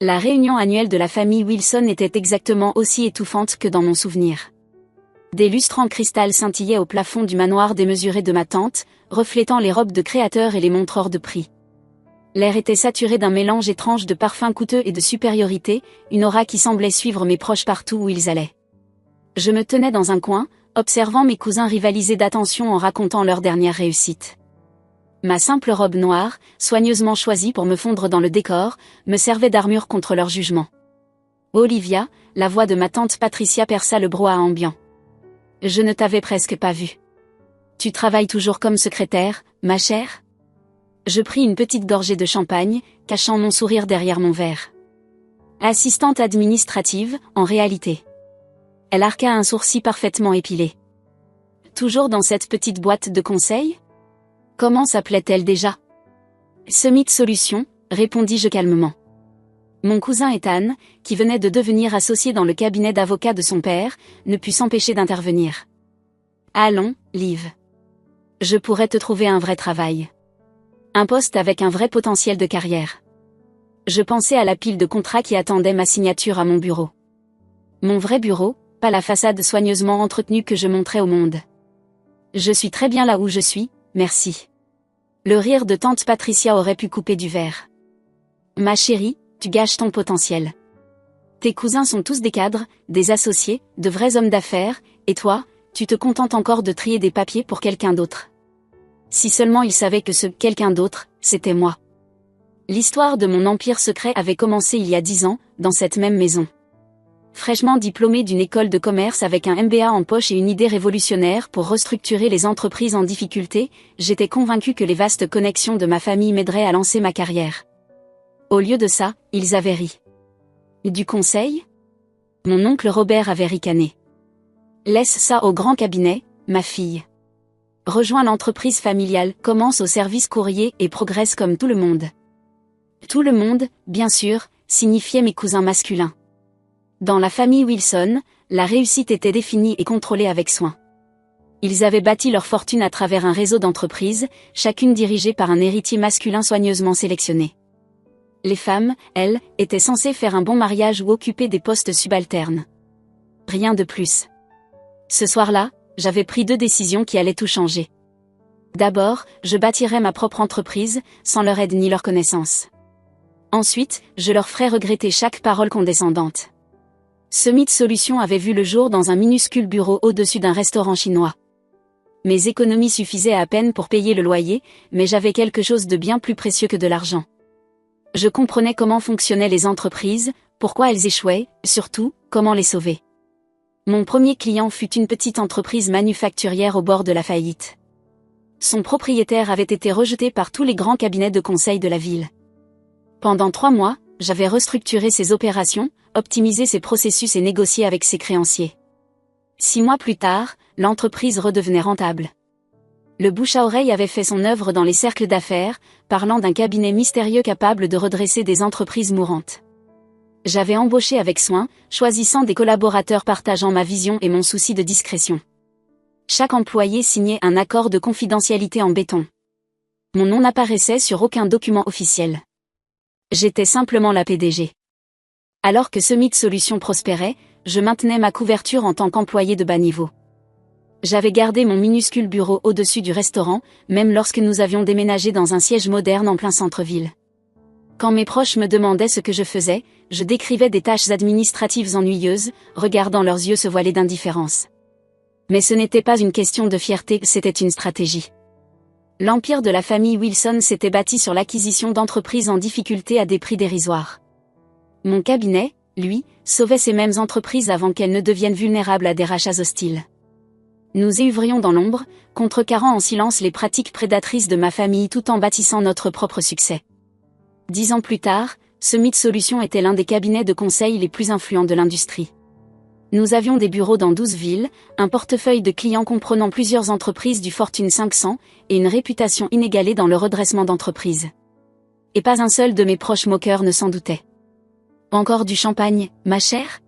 La réunion annuelle de la famille Wilson était exactement aussi étouffante que dans mon souvenir. Des lustres en cristal scintillaient au plafond du manoir démesuré de ma tante, reflétant les robes de créateurs et les montres hors de prix. L'air était saturé d'un mélange étrange de parfums coûteux et de supériorité, une aura qui semblait suivre mes proches partout où ils allaient. Je me tenais dans un coin, observant mes cousins rivaliser d'attention en racontant leur dernière réussite. Ma simple robe noire, soigneusement choisie pour me fondre dans le décor, me servait d'armure contre leur jugement. Olivia, la voix de ma tante Patricia perça le brouhaha ambiant. Je ne t'avais presque pas vue. Tu travailles toujours comme secrétaire, ma chère ? Je pris une petite gorgée de champagne, cachant mon sourire derrière mon verre. Assistante administrative, en réalité. Elle arqua un sourcil parfaitement épilé. Toujours dans cette petite boîte de conseil ? Comment s'appelait-elle déjà ? Summit Solutions, répondis-je calmement. Mon cousin Ethan, qui venait de devenir associé dans le cabinet d'avocat de son père, ne put s'empêcher d'intervenir. Allons, Liv. Je pourrais te trouver un vrai travail. Un poste avec un vrai potentiel de carrière. Je pensais à la pile de contrats qui attendait ma signature à mon bureau. Mon vrai bureau, pas la façade soigneusement entretenue que je montrais au monde. Je suis très bien là où je suis, merci. Le rire de tante Patricia aurait pu couper du verre. Ma chérie, tu gâches ton potentiel. Tes cousins sont tous des cadres, des associés, de vrais hommes d'affaires, et toi, tu te contentes encore de trier des papiers pour quelqu'un d'autre. Si seulement ils savaient que ce quelqu'un d'autre, c'était moi. L'histoire de mon empire secret avait commencé il y a 10 ans, dans cette même maison. Fraîchement diplômée d'une école de commerce avec un MBA en poche et une idée révolutionnaire pour restructurer les entreprises en difficulté, j'étais convaincue que les vastes connexions de ma famille m'aideraient à lancer ma carrière. Au lieu de ça, ils avaient ri. Du conseil ? Mon oncle Robert avait ricané. Laisse ça au grand cabinet, ma fille. Rejoins l'entreprise familiale, commence au service courrier et progresse comme tout le monde. Tout le monde, bien sûr, signifiait mes cousins masculins. Dans la famille Wilson, la réussite était définie et contrôlée avec soin. Ils avaient bâti leur fortune à travers un réseau d'entreprises, chacune dirigée par un héritier masculin soigneusement sélectionné. Les femmes, elles, étaient censées faire un bon mariage ou occuper des postes subalternes. Rien de plus. Ce soir-là, j'avais pris 2 décisions qui allaient tout changer. D'abord, je bâtirais ma propre entreprise, sans leur aide ni leur connaissance. Ensuite, je leur ferais regretter chaque parole condescendante. Summit Solutions avait vu le jour dans un minuscule bureau au-dessus d'un restaurant chinois. Mes économies suffisaient à peine pour payer le loyer, mais j'avais quelque chose de bien plus précieux que de l'argent. Je comprenais comment fonctionnaient les entreprises, pourquoi elles échouaient, surtout, comment les sauver. Mon premier client fut une petite entreprise manufacturière au bord de la faillite. Son propriétaire avait été rejeté par tous les grands cabinets de conseil de la ville. Pendant 3 mois, j'avais restructuré ses opérations, optimisé ses processus et négocié avec ses créanciers. 6 mois plus tard, l'entreprise redevenait rentable. Le bouche à oreille avait fait son œuvre dans les cercles d'affaires, parlant d'un cabinet mystérieux capable de redresser des entreprises mourantes. J'avais embauché avec soin, choisissant des collaborateurs partageant ma vision et mon souci de discrétion. Chaque employé signait un accord de confidentialité en béton. Mon nom n'apparaissait sur aucun document officiel. J'étais simplement la PDG. Alors que Summit Solutions prospérait, je maintenais ma couverture en tant qu'employé de bas niveau. J'avais gardé mon minuscule bureau au-dessus du restaurant, même lorsque nous avions déménagé dans un siège moderne en plein centre-ville. Quand mes proches me demandaient ce que je faisais, je décrivais des tâches administratives ennuyeuses, regardant leurs yeux se voiler d'indifférence. Mais ce n'était pas une question de fierté, c'était une stratégie. L'empire de la famille Wilson s'était bâti sur l'acquisition d'entreprises en difficulté à des prix dérisoires. Mon cabinet, lui, sauvait ces mêmes entreprises avant qu'elles ne deviennent vulnérables à des rachats hostiles. Nous œuvrions dans l'ombre, contrecarrant en silence les pratiques prédatrices de ma famille tout en bâtissant notre propre succès. 10 ans plus tard, Summit Solutions était l'un des cabinets de conseil les plus influents de l'industrie. Nous avions des bureaux dans 12 villes, un portefeuille de clients comprenant plusieurs entreprises du Fortune 500, et une réputation inégalée dans le redressement d'entreprises. Et pas un seul de mes proches moqueurs ne s'en doutait. Encore du champagne, ma chère ?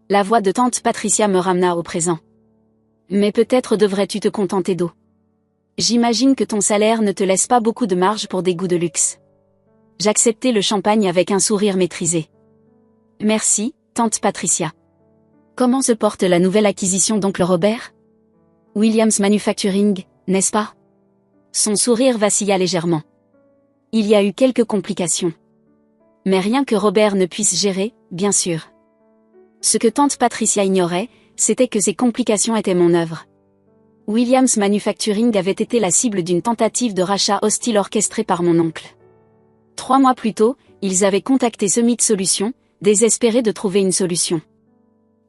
La voix de tante Patricia me ramena au présent. Mais peut-être devrais-tu te contenter d'eau. J'imagine que ton salaire ne te laisse pas beaucoup de marge pour des goûts de luxe. J'acceptai le champagne avec un sourire maîtrisé. Merci, tante Patricia. Comment se porte la nouvelle acquisition d'oncle Robert? Williams Manufacturing, n'est-ce pas? Son sourire vacilla légèrement. Il y a eu quelques complications. Mais rien que Robert ne puisse gérer, bien sûr. Ce que tante Patricia ignorait, c'était que ces complications étaient mon œuvre. Williams Manufacturing avait été la cible d'une tentative de rachat hostile orchestrée par mon oncle. 3 mois plus tôt, ils avaient contacté Summit Solutions, désespérés de trouver une solution.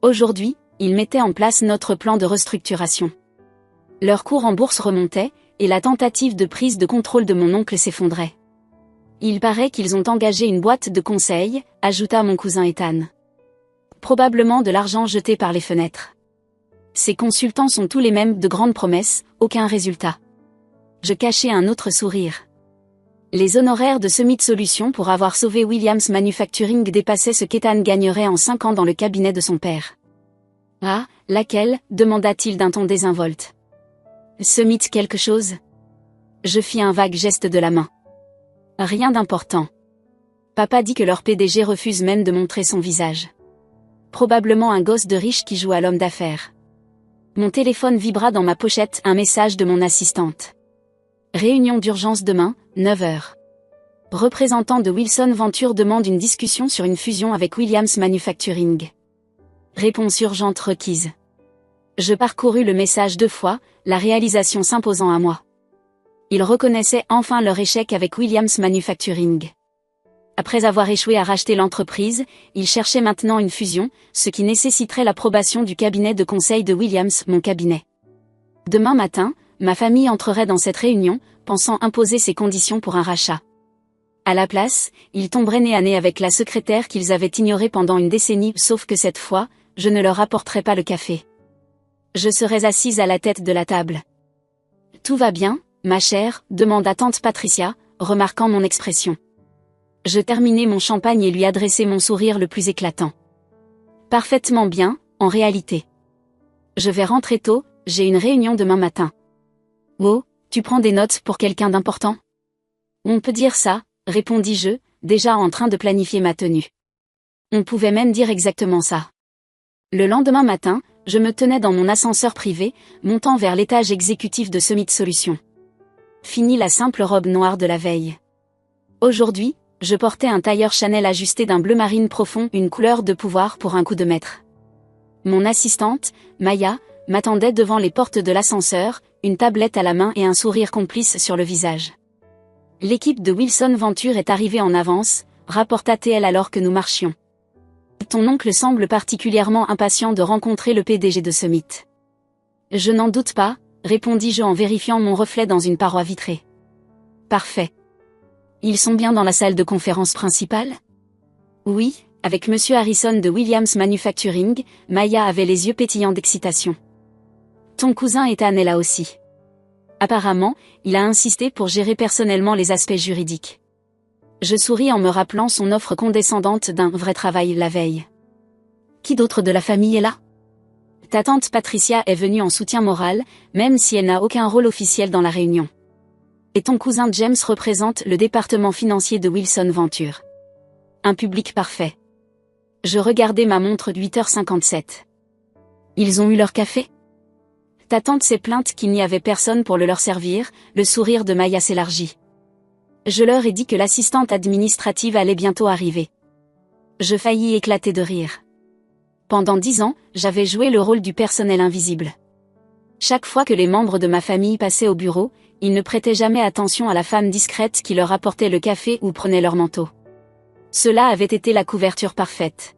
Aujourd'hui, ils mettaient en place notre plan de restructuration. Leur cours en bourse remontait, et la tentative de prise de contrôle de mon oncle s'effondrait. Il paraît qu'ils ont engagé une boîte de conseil, ajouta mon cousin Ethan. Probablement de l'argent jeté par les fenêtres. Ces consultants sont tous les mêmes, de grandes promesses, aucun résultat. Je cachai un autre sourire. Les honoraires de Summit Solutions pour avoir sauvé Williams Manufacturing dépassaient ce qu'Ethan gagnerait en 5 ans dans le cabinet de son père. Ah, laquelle? Demanda-t-il d'un ton désinvolte. Summit quelque chose? Je fis un vague geste de la main. Rien d'important. Papa dit que leur PDG refuse même de montrer son visage. Probablement un gosse de riche qui joue à l'homme d'affaires. Mon téléphone vibra dans ma pochette, un message de mon assistante. Réunion d'urgence demain, 9h. Représentant de Wilson Venture demande une discussion sur une fusion avec Williams Manufacturing. Réponse urgente requise. Je parcourus le message 2 fois, la réalisation s'imposant à moi. Ils reconnaissaient enfin leur échec avec Williams Manufacturing. Après avoir échoué à racheter l'entreprise, ils cherchaient maintenant une fusion, ce qui nécessiterait l'approbation du cabinet de conseil de Williams, mon cabinet. Demain matin, ma famille entrerait dans cette réunion, pensant imposer ses conditions pour un rachat. À la place, ils tomberaient nez à nez avec la secrétaire qu'ils avaient ignorée pendant une décennie, sauf que cette fois, je ne leur apporterai pas le café. Je serais assise à la tête de la table. Tout va bien, ma chère, demanda tante Patricia, remarquant mon expression. Je terminai mon champagne et lui adressai mon sourire le plus éclatant. Parfaitement bien, en réalité. Je vais rentrer tôt, j'ai une réunion demain matin. Oh, tu prends des notes pour quelqu'un d'important? On peut dire ça, répondis-je, déjà en train de planifier ma tenue. On pouvait même dire exactement ça. Le lendemain matin, je me tenais dans mon ascenseur privé, montant vers l'étage exécutif de Summit Solutions. Fini la simple robe noire de la veille. Aujourd'hui, je portais un tailleur Chanel ajusté d'un bleu marine profond, une couleur de pouvoir pour un coup de maître. Mon assistante, Maya, m'attendait devant les portes de l'ascenseur, une tablette à la main et un sourire complice sur le visage. L'équipe de Wilson Venture est arrivée en avance, rapporta-t-elle alors que nous marchions. Ton oncle semble particulièrement impatient de rencontrer le PDG de Summit. Je n'en doute pas, répondis-je en vérifiant mon reflet dans une paroi vitrée. Parfait. Ils sont bien dans la salle de conférence principale? Oui, avec Monsieur Harrison de Williams Manufacturing, Maya avait les yeux pétillants d'excitation. Ton cousin Ethan est là aussi. Apparemment, il a insisté pour gérer personnellement les aspects juridiques. Je souris en me rappelant son offre condescendante d'un vrai travail la veille. Qui d'autre de la famille est là? Ta tante Patricia est venue en soutien moral, même si elle n'a aucun rôle officiel dans la réunion. Et ton cousin James représente le département financier de Wilson Venture. Un public parfait. Je regardais ma montre de 8h57. Ils ont eu leur café? Ta tante s'est plainte qu'il n'y avait personne pour le leur servir, le sourire de Maya s'élargit. Je leur ai dit que l'assistante administrative allait bientôt arriver. Je faillis éclater de rire. Pendant 10 ans, j'avais joué le rôle du personnel invisible. Chaque fois que les membres de ma famille passaient au bureau, ils ne prêtaient jamais attention à la femme discrète qui leur apportait le café ou prenait leur manteau. Cela avait été la couverture parfaite.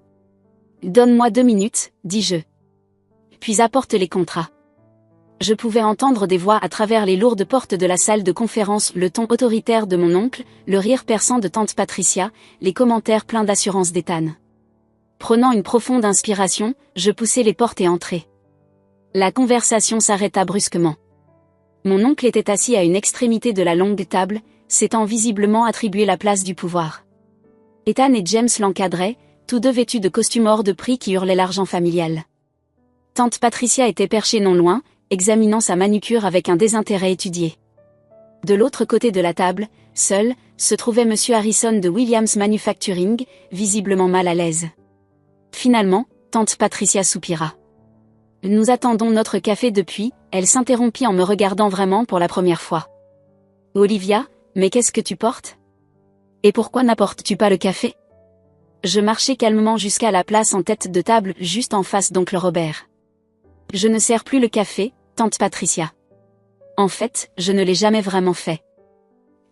Donne-moi 2 minutes, dis-je. Puis apporte les contrats. Je pouvais entendre des voix à travers les lourdes portes de la salle de conférence, le ton autoritaire de mon oncle, le rire perçant de tante Patricia, les commentaires pleins d'assurance d'Ethan. Prenant une profonde inspiration, je poussai les portes et entrai. La conversation s'arrêta brusquement. Mon oncle était assis à une extrémité de la longue table, s'étant visiblement attribué la place du pouvoir. Ethan et James l'encadraient, tous deux vêtus de costumes hors de prix qui hurlaient l'argent familial. Tante Patricia était perchée non loin, examinant sa manucure avec un désintérêt étudié. De l'autre côté de la table, seul, se trouvait Monsieur Harrison de Williams Manufacturing, visiblement mal à l'aise. Finalement, tante Patricia soupira. Nous attendons notre café depuis, elle s'interrompit en me regardant vraiment pour la première fois. Olivia, mais qu'est-ce que tu portes? Et pourquoi n'apportes-tu pas le café? Je marchai calmement jusqu'à la place en tête de table juste en face d'oncle Robert. Je ne sers plus le café, tante Patricia. En fait, je ne l'ai jamais vraiment fait.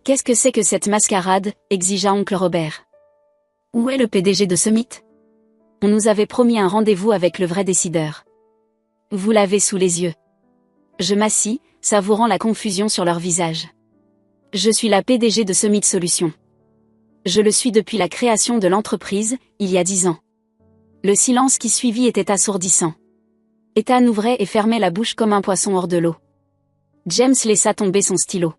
Qu'est-ce que c'est que cette mascarade, exigea oncle Robert. Où est le PDG de Summit? On nous avait promis un rendez-vous avec le vrai décideur. Vous l'avez sous les yeux. Je m'assis, savourant la confusion sur leur visage. Je suis la PDG de Summit Solutions. Je le suis depuis la création de l'entreprise, il y a 10 ans. Le silence qui suivit était assourdissant. Ethan ouvrait et fermait la bouche comme un poisson hors de l'eau. James laissa tomber son stylo.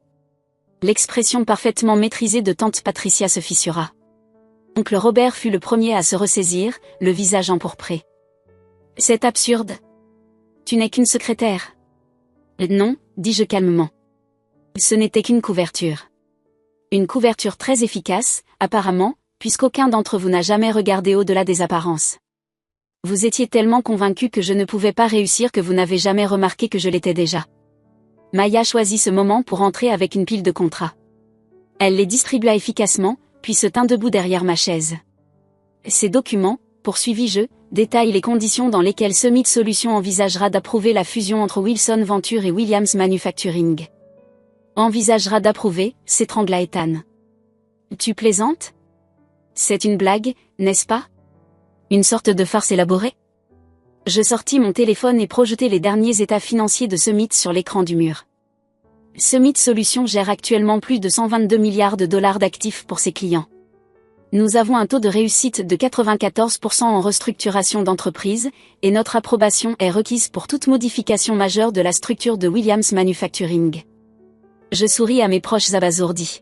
L'expression parfaitement maîtrisée de tante Patricia se fissura. Oncle Robert fut le premier à se ressaisir, le visage empourpré. C'est absurde. Tu n'es qu'une secrétaire. Non, dis-je calmement. Ce n'était qu'une couverture. Une couverture très efficace, apparemment, puisqu'aucun d'entre vous n'a jamais regardé au-delà des apparences. Vous étiez tellement convaincu que je ne pouvais pas réussir que vous n'avez jamais remarqué que je l'étais déjà. Maya choisit ce moment pour entrer avec une pile de contrats. Elle les distribua efficacement, puis se tint debout derrière ma chaise. Ces documents, poursuivis-je, détaillent les conditions dans lesquelles Summit Solutions envisagera d'approuver la fusion entre Wilson Venture et Williams Manufacturing. Envisagera d'approuver, s'étrangla Ethan. Tu plaisantes? C'est une blague, n'est-ce pas? Une sorte de farce élaborée? Je sortis mon téléphone et projetai les derniers états financiers de Summit sur l'écran du mur. Summit Solutions gère actuellement plus de 122 milliards de dollars d'actifs pour ses clients. Nous avons un taux de réussite de 94% en restructuration d'entreprise, et notre approbation est requise pour toute modification majeure de la structure de Williams Manufacturing. Je souris à mes proches abasourdis.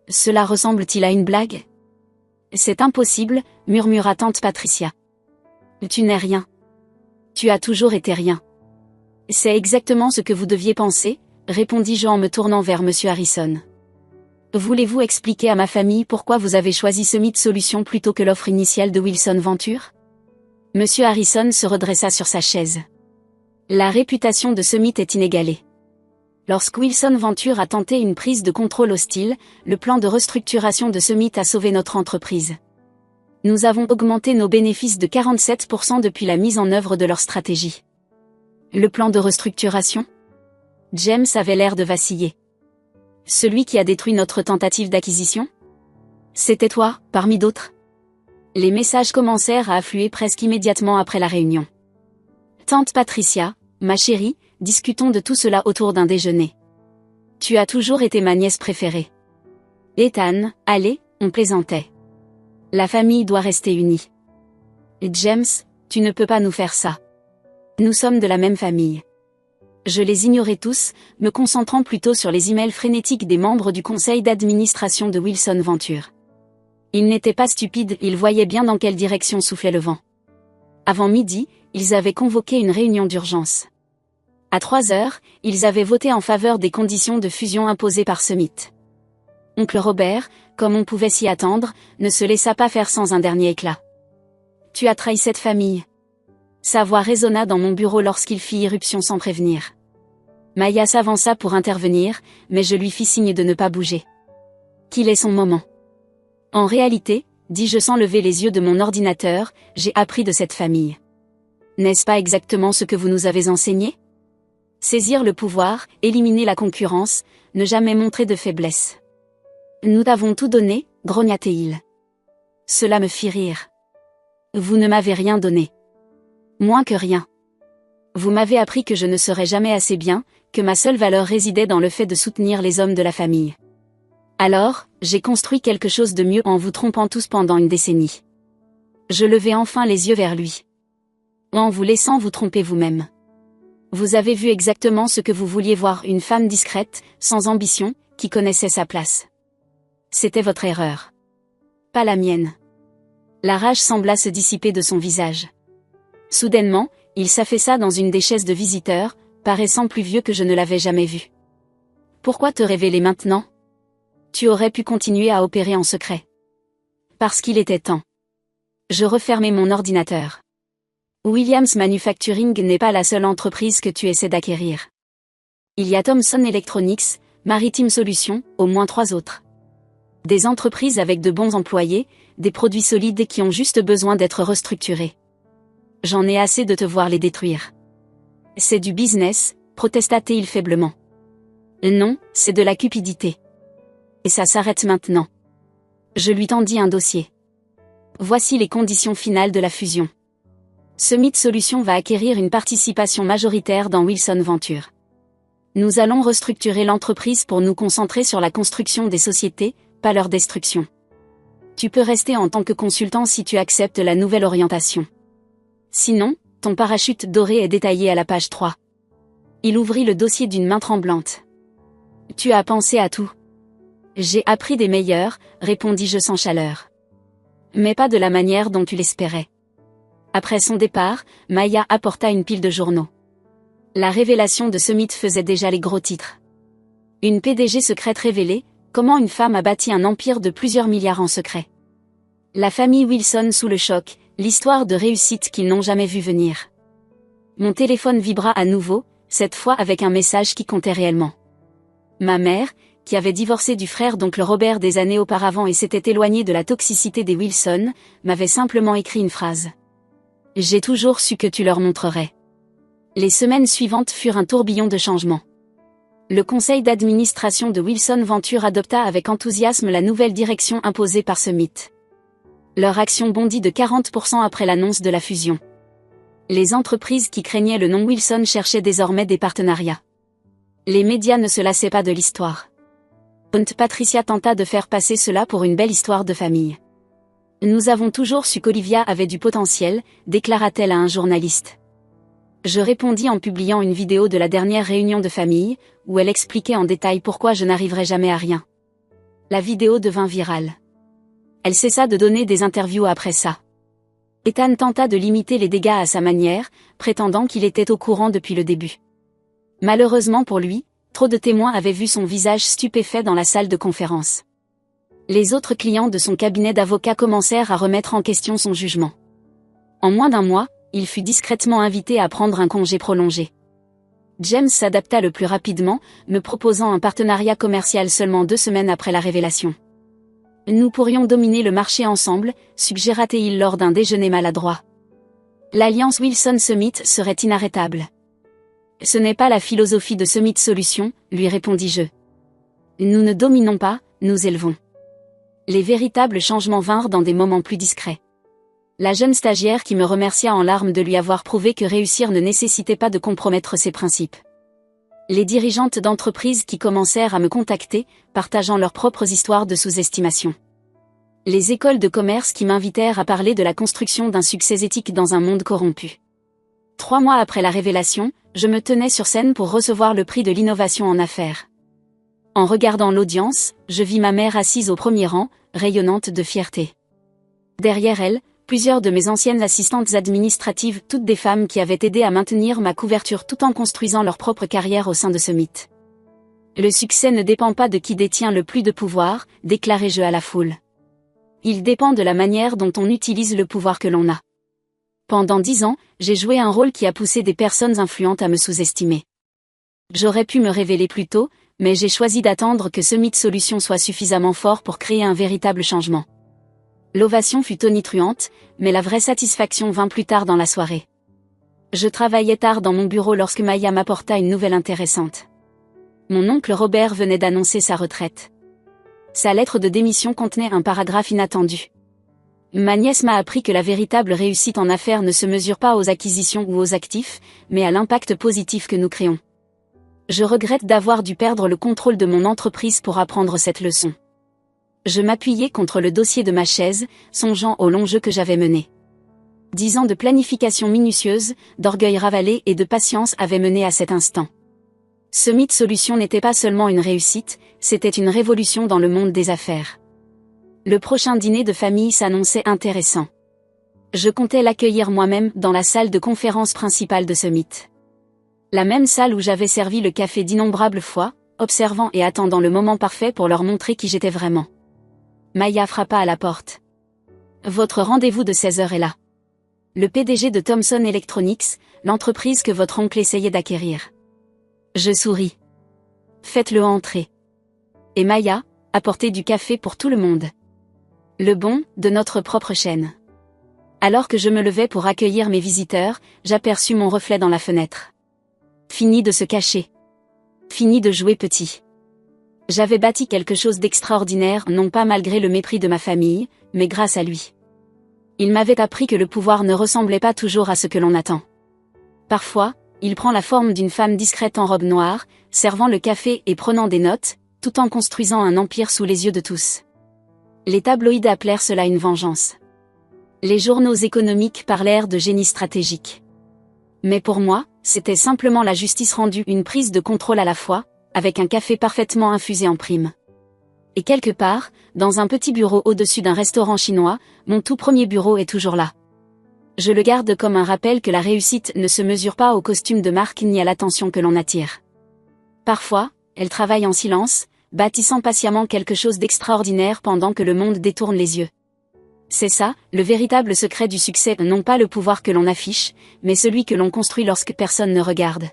Cela ressemble-t-il à une blague? C'est impossible, murmura tante Patricia. Tu n'es rien. Tu as toujours été rien. C'est exactement ce que vous deviez penser, répondis-je en me tournant vers Monsieur Harrison. Voulez-vous expliquer à ma famille pourquoi vous avez choisi Summit Solutions plutôt que l'offre initiale de Wilson Venture? Monsieur Harrison se redressa sur sa chaise. La réputation de Summit est inégalée. Lorsque Wilson Venture a tenté une prise de contrôle hostile, le plan de restructuration de Summit a sauvé notre entreprise. Nous avons augmenté nos bénéfices de 47% depuis la mise en œuvre de leur stratégie. Le plan de restructuration? James avait l'air de vaciller. Celui qui a détruit notre tentative d'acquisition? C'était toi, parmi d'autres. Les messages commencèrent à affluer presque immédiatement après la réunion. Tante Patricia, ma chérie, discutons de tout cela autour d'un déjeuner. Tu as toujours été ma nièce préférée. Ethan, allez, on plaisantait. La famille doit rester unie. James, tu ne peux pas nous faire ça. Nous sommes de la même famille. Je les ignorais tous, me concentrant plutôt sur les emails frénétiques des membres du conseil d'administration de Wilson Venture. Ils n'étaient pas stupides, ils voyaient bien dans quelle direction soufflait le vent. Avant midi, ils avaient convoqué une réunion d'urgence. À 3 heures, ils avaient voté en faveur des conditions de fusion imposées par Summit. Oncle Robert, comme on pouvait s'y attendre, ne se laissa pas faire sans un dernier éclat. Tu as trahi cette famille. Sa voix résonna dans mon bureau lorsqu'il fit irruption sans prévenir. Maya s'avança pour intervenir, mais je lui fis signe de ne pas bouger. Qu'il est son moment. En réalité, dis-je sans lever les yeux de mon ordinateur, j'ai appris de cette famille. N'est-ce pas exactement ce que vous nous avez enseigné? Saisir le pouvoir, éliminer la concurrence, ne jamais montrer de faiblesse. Nous t'avons tout donné, grogna-t-il. Cela me fit rire. Vous ne m'avez rien donné. Moins que rien. Vous m'avez appris que je ne serais jamais assez bien, que ma seule valeur résidait dans le fait de soutenir les hommes de la famille. Alors, j'ai construit quelque chose de mieux en vous trompant tous pendant une décennie. Je levai enfin les yeux vers lui. En vous laissant vous tromper vous-même. Vous avez vu exactement ce que vous vouliez voir, une femme discrète, sans ambition, qui connaissait sa place. C'était votre erreur. Pas la mienne. La rage sembla se dissiper de son visage. Soudainement, il s'affaissa dans une des chaises de visiteurs, paraissant plus vieux que je ne l'avais jamais vu. Pourquoi te révéler maintenant? Tu aurais pu continuer à opérer en secret. Parce qu'il était temps. Je refermai mon ordinateur. Williams Manufacturing n'est pas la seule entreprise que tu essaies d'acquérir. Il y a Thomson Electronics, Maritime Solutions, au moins 3 autres. Des entreprises avec de bons employés, des produits solides qui ont juste besoin d'être restructurés. J'en ai assez de te voir les détruire. C'est du business, protesta-t-il faiblement. Non, c'est de la cupidité. Et ça s'arrête maintenant. Je lui tendis un dossier. Voici les conditions finales de la fusion. Summit Solutions va acquérir une participation majoritaire dans Wilson Ventures. Nous allons restructurer l'entreprise pour nous concentrer sur la construction des sociétés, pas leur destruction. Tu peux rester en tant que consultant si tu acceptes la nouvelle orientation. Sinon, ton parachute doré est détaillé à la page 3. Il ouvrit le dossier d'une main tremblante. Tu as pensé à tout. J'ai appris des meilleurs, répondis-je sans chaleur. Mais pas de la manière dont tu l'espérais. Après son départ, Maya apporta une pile de journaux. La révélation de Summit faisait déjà les gros titres. Une PDG secrète révélée, comment une femme a bâti un empire de plusieurs milliards en secret. La famille Wilson sous le choc, l'histoire de réussite qu'ils n'ont jamais vu venir. Mon téléphone vibra à nouveau, cette fois avec un message qui comptait réellement. Ma mère, qui avait divorcé du frère d'oncle Robert des années auparavant et s'était éloignée de la toxicité des Wilson, m'avait simplement écrit une phrase. J'ai toujours su que tu leur montrerais. Les semaines suivantes furent un tourbillon de changements. Le conseil d'administration de Wilson Ventures adopta avec enthousiasme la nouvelle direction imposée par Summit. Leur action bondit de 40% après l'annonce de la fusion. Les entreprises qui craignaient le nom Wilson cherchaient désormais des partenariats. Les médias ne se lassaient pas de l'histoire. Patricia tenta de faire passer cela pour une belle histoire de famille. Nous avons toujours su qu'Olivia avait du potentiel, déclara-t-elle à un journaliste. Je répondis en publiant une vidéo de la dernière réunion de famille, où elle expliquait en détail pourquoi je n'arriverais jamais à rien. La vidéo devint virale. Elle cessa de donner des interviews après ça. Ethan tenta de limiter les dégâts à sa manière, prétendant qu'il était au courant depuis le début. Malheureusement pour lui, trop de témoins avaient vu son visage stupéfait dans la salle de conférence. Les autres clients de son cabinet d'avocats commencèrent à remettre en question son jugement. En moins d'1 mois, il fut discrètement invité à prendre un congé prolongé. James s'adapta le plus rapidement, me proposant un partenariat commercial seulement 2 semaines après la révélation. Nous pourrions dominer le marché ensemble, suggéra-t-il lors d'un déjeuner maladroit. L'alliance Wilson-Summit serait inarrêtable. Ce n'est pas la philosophie de Summit Solutions, lui répondis-je. Nous ne dominons pas, nous élevons. Les véritables changements vinrent dans des moments plus discrets. La jeune stagiaire qui me remercia en larmes de lui avoir prouvé que réussir ne nécessitait pas de compromettre ses principes. Les dirigeantes d'entreprises qui commencèrent à me contacter, partageant leurs propres histoires de sous-estimation. Les écoles de commerce qui m'invitèrent à parler de la construction d'un succès éthique dans un monde corrompu. 3 mois après la révélation, je me tenais sur scène pour recevoir le prix de l'innovation en affaires. En regardant l'audience, je vis ma mère assise au premier rang, rayonnante de fierté. Derrière elle, plusieurs de mes anciennes assistantes administratives, toutes des femmes qui avaient aidé à maintenir ma couverture tout en construisant leur propre carrière au sein de Summit. Le succès ne dépend pas de qui détient le plus de pouvoir, déclarai-je à la foule. Il dépend de la manière dont on utilise le pouvoir que l'on a. Pendant 10 ans, j'ai joué un rôle qui a poussé des personnes influentes à me sous-estimer. J'aurais pu me révéler plus tôt, mais j'ai choisi d'attendre que Summit Solutions soit suffisamment fort pour créer un véritable changement. L'ovation fut tonitruante, mais la vraie satisfaction vint plus tard dans la soirée. Je travaillais tard dans mon bureau lorsque Maya m'apporta une nouvelle intéressante. Mon oncle Robert venait d'annoncer sa retraite. Sa lettre de démission contenait un paragraphe inattendu. Ma nièce m'a appris que la véritable réussite en affaires ne se mesure pas aux acquisitions ou aux actifs, mais à l'impact positif que nous créons. Je regrette d'avoir dû perdre le contrôle de mon entreprise pour apprendre cette leçon. Je m'appuyai contre le dossier de ma chaise, songeant au long jeu que j'avais mené. 10 ans de planification minutieuse, d'orgueil ravalé et de patience avaient mené à cet instant. Summit Solutions n'était pas seulement une réussite, c'était une révolution dans le monde des affaires. Le prochain dîner de famille s'annonçait intéressant. Je comptais l'accueillir moi-même dans la salle de conférence principale de Summit. La même salle où j'avais servi le café d'innombrables fois, observant et attendant le moment parfait pour leur montrer qui j'étais vraiment. Maya frappa à la porte. Votre rendez-vous de 16 heures est là. Le PDG de Thomson Electronics, l'entreprise que votre oncle essayait d'acquérir. Je souris. Faites-le entrer. Et Maya, apportez du café pour tout le monde. Le bon, de notre propre chaîne. Alors que je me levais pour accueillir mes visiteurs, j'aperçus mon reflet dans la fenêtre. Fini de se cacher. Fini de jouer petit. J'avais bâti quelque chose d'extraordinaire, non pas malgré le mépris de ma famille, mais grâce à lui. Il m'avait appris que le pouvoir ne ressemblait pas toujours à ce que l'on attend. Parfois, il prend la forme d'une femme discrète en robe noire, servant le café et prenant des notes, tout en construisant un empire sous les yeux de tous. Les tabloïds appelèrent cela une vengeance. Les journaux économiques parlèrent de génie stratégique. Mais pour moi, c'était simplement la justice rendue, une prise de contrôle à la fois, avec un café parfaitement infusé en prime. Et quelque part, dans un petit bureau au-dessus d'un restaurant chinois, mon tout premier bureau est toujours là. Je le garde comme un rappel que la réussite ne se mesure pas au costume de marque ni à l'attention que l'on attire. Parfois, elle travaille en silence, bâtissant patiemment quelque chose d'extraordinaire pendant que le monde détourne les yeux. C'est ça, le véritable secret du succès, non pas le pouvoir que l'on affiche, mais celui que l'on construit lorsque personne ne regarde.